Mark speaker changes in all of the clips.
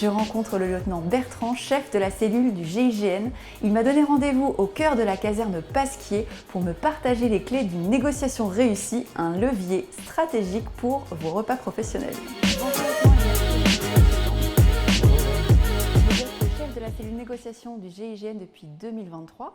Speaker 1: je rencontre le lieutenant Bertrand, chef de la cellule du GIGN. Il m'a donné rendez-vous au cœur de la caserne Pasquier pour me partager les clés d'une négociation réussie, un levier stratégique pour vos repas professionnels. Vous êtes le chef de la cellule négociation du GIGN depuis 2023.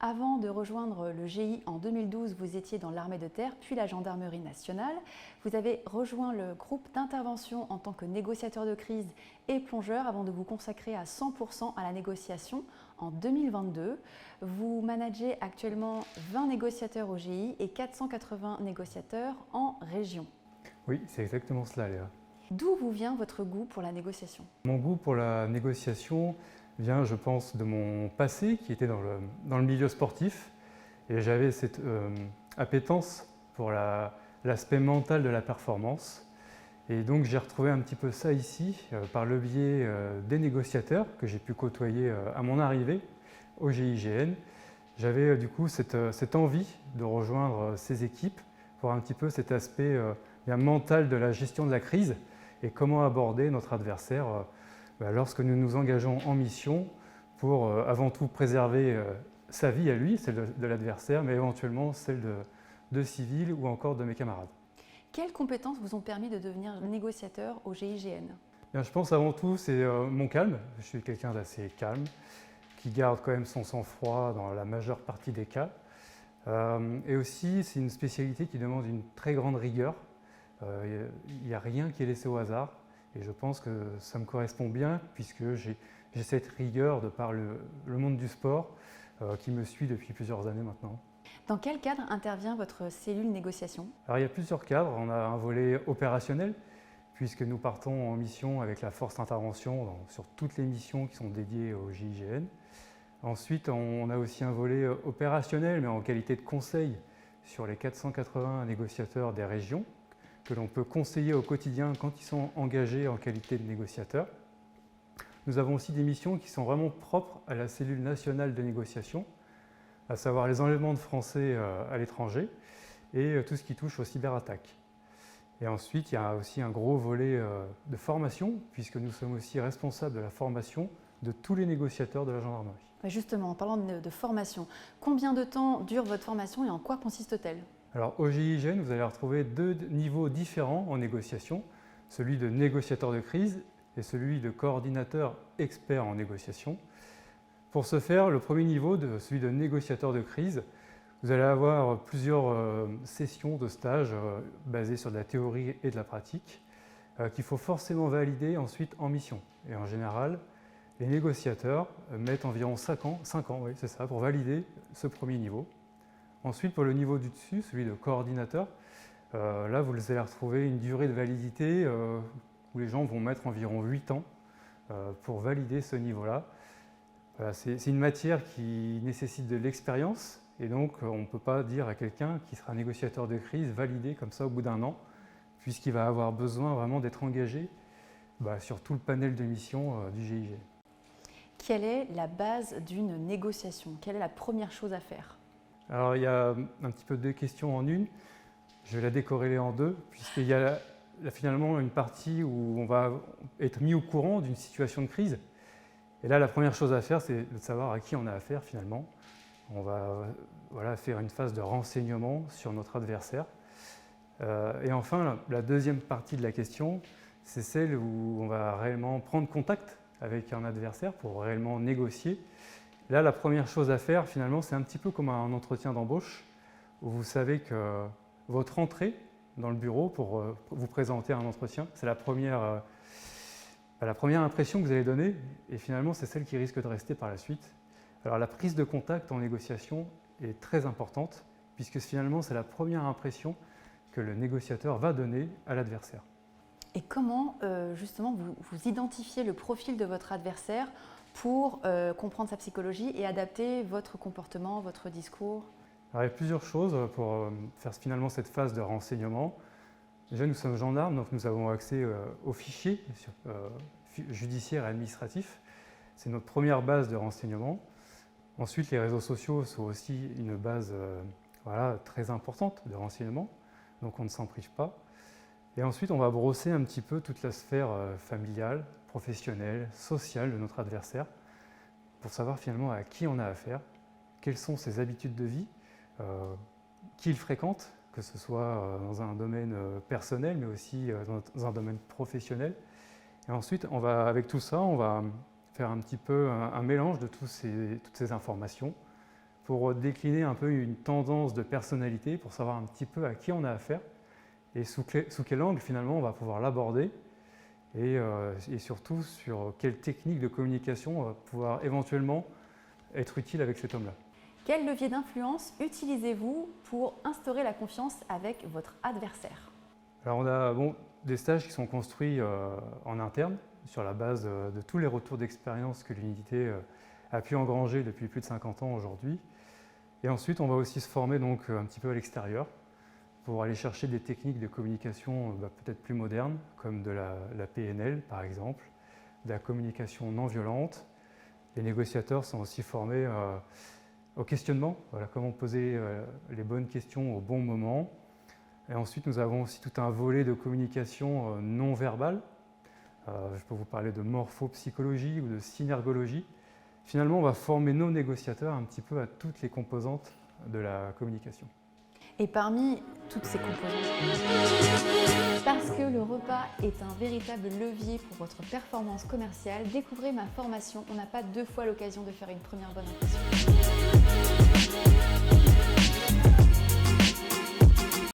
Speaker 1: Avant de rejoindre le GI en 2012, vous étiez dans l'armée de terre, puis la gendarmerie nationale. Vous avez rejoint le groupe d'intervention en tant que négociateur de crise et plongeur avant de vous consacrer à 100% à la négociation en 2022. Vous managez actuellement 20 négociateurs au GI et 480 négociateurs en région.
Speaker 2: Oui, c'est exactement cela, Léa.
Speaker 1: D'où vous vient votre goût pour la négociation?
Speaker 2: Mon goût pour la négociation vient, je pense, de mon passé qui était dans le milieu sportif. Et j'avais cette appétence pour l'aspect mental de la performance. Et donc j'ai retrouvé un petit peu ça ici par le biais des négociateurs que j'ai pu côtoyer à mon arrivée au GIGN. J'avais du coup cette envie de rejoindre ces équipes pour un petit peu cet aspect mental de la gestion de la crise et comment aborder notre adversaire lorsque nous nous engageons en mission pour avant tout préserver sa vie à lui, celle de l'adversaire, mais éventuellement celle de civils ou encore de mes camarades.
Speaker 1: Quelles compétences vous ont permis de devenir négociateur au GIGN?
Speaker 2: Bien, je pense avant tout c'est mon calme. Je suis quelqu'un d'assez calme, qui garde quand même son sang-froid dans la majeure partie des cas. Et aussi c'est une spécialité qui demande une très grande rigueur. Il n'y a rien qui est laissé au hasard. Et je pense que ça me correspond bien puisque j'ai cette rigueur de par le monde du sport qui me suit depuis plusieurs années maintenant.
Speaker 1: Dans quel cadre intervient votre cellule négociation?
Speaker 2: Alors il y a plusieurs cadres. On a un volet opérationnel puisque nous partons en mission avec la force d'intervention sur toutes les missions qui sont dédiées au GIGN. Ensuite, on a aussi un volet opérationnel mais en qualité de conseil sur les 480 négociateurs des régions, que l'on peut conseiller au quotidien quand ils sont engagés en qualité de négociateurs. Nous avons aussi des missions qui sont vraiment propres à la cellule nationale de négociation, à savoir les enlèvements de Français à l'étranger et tout ce qui touche aux cyberattaques. Et ensuite, il y a aussi un gros volet de formation, puisque nous sommes aussi responsables de la formation de tous les négociateurs de la gendarmerie.
Speaker 1: Justement, en parlant de formation, combien de temps dure votre formation et en quoi consiste-t-elle?
Speaker 2: Alors au GIGN, vous allez retrouver deux niveaux différents en négociation, celui de négociateur de crise et celui de coordinateur expert en négociation. Pour ce faire, le premier niveau, celui de négociateur de crise, vous allez avoir plusieurs sessions de stage basées sur de la théorie et de la pratique qu'il faut forcément valider ensuite en mission. Et en général, les négociateurs mettent environ 5 ans, oui, c'est ça, pour valider ce premier niveau. Ensuite, pour le niveau du dessus, celui de coordinateur, là vous allez retrouver une durée de validité où les gens vont mettre environ 8 ans pour valider ce niveau-là. Voilà, c'est une matière qui nécessite de l'expérience et donc on ne peut pas dire à quelqu'un qui sera négociateur de crise validé comme ça au bout d'un an, puisqu'il va avoir besoin vraiment d'être engagé sur tout le panel de missions du GIGN.
Speaker 1: Quelle est la base d'une négociation? Quelle est la première chose à faire?
Speaker 2: Alors il y a un petit peu deux questions en une. Je vais la décorréler en deux, puisqu'il y a finalement une partie où on va être mis au courant d'une situation de crise. Et là, la première chose à faire, c'est de savoir à qui on a affaire finalement. On va faire une phase de renseignement sur notre adversaire. Et enfin, la deuxième partie de la question, c'est celle où on va réellement prendre contact avec un adversaire pour réellement négocier. Là, la première chose à faire, finalement, c'est un petit peu comme un entretien d'embauche, où vous savez que votre entrée dans le bureau pour vous présenter à un entretien, c'est la première impression que vous allez donner, et finalement, c'est celle qui risque de rester par la suite. Alors, la prise de contact en négociation est très importante, puisque finalement, c'est la première impression que le négociateur va donner à l'adversaire.
Speaker 1: Et comment, justement, vous identifiez le profil de votre adversaire pour comprendre sa psychologie et adapter votre comportement, votre discours?
Speaker 2: Alors, il y a plusieurs choses pour faire finalement cette phase de renseignement. Déjà, nous sommes gendarmes, donc nous avons accès aux fichiers judiciaires et administratifs. C'est notre première base de renseignement. Ensuite, les réseaux sociaux sont aussi une base très importante de renseignement, donc on ne s'en prive pas. Et ensuite, on va brosser un petit peu toute la sphère familiale, professionnelle, sociale de notre adversaire, pour savoir finalement à qui on a affaire, quelles sont ses habitudes de vie, qui il fréquente, que ce soit dans un domaine personnel, mais aussi dans un domaine professionnel. Et ensuite, avec tout ça, on va faire un petit peu un mélange de toutes ces informations pour décliner un peu une tendance de personnalité, pour savoir un petit peu à qui on a affaire et sous quel angle finalement on va pouvoir l'aborder et surtout sur quelle technique de communication va pouvoir éventuellement être utile avec cet homme-là.
Speaker 1: Quel levier d'influence utilisez-vous pour instaurer la confiance avec votre adversaire?
Speaker 2: Alors on a des stages qui sont construits en interne sur la base de tous les retours d'expérience que l'unité a pu engranger depuis plus de 50 ans aujourd'hui. Et ensuite, on va aussi se former donc un petit peu à l'extérieur pour aller chercher des techniques de communication peut-être plus modernes, comme de la PNL par exemple, de la communication non violente. Les négociateurs sont aussi formés au questionnement, comment poser les bonnes questions au bon moment. Et ensuite, nous avons aussi tout un volet de communication non verbale. Je peux vous parler de morphopsychologie ou de synergologie. Finalement, on va former nos négociateurs un petit peu à toutes les composantes de la communication.
Speaker 1: Et parmi toutes ces composantes, parce que le repas est un véritable levier pour votre performance commerciale, découvrez ma formation. On n'a pas deux fois l'occasion de faire une première bonne impression.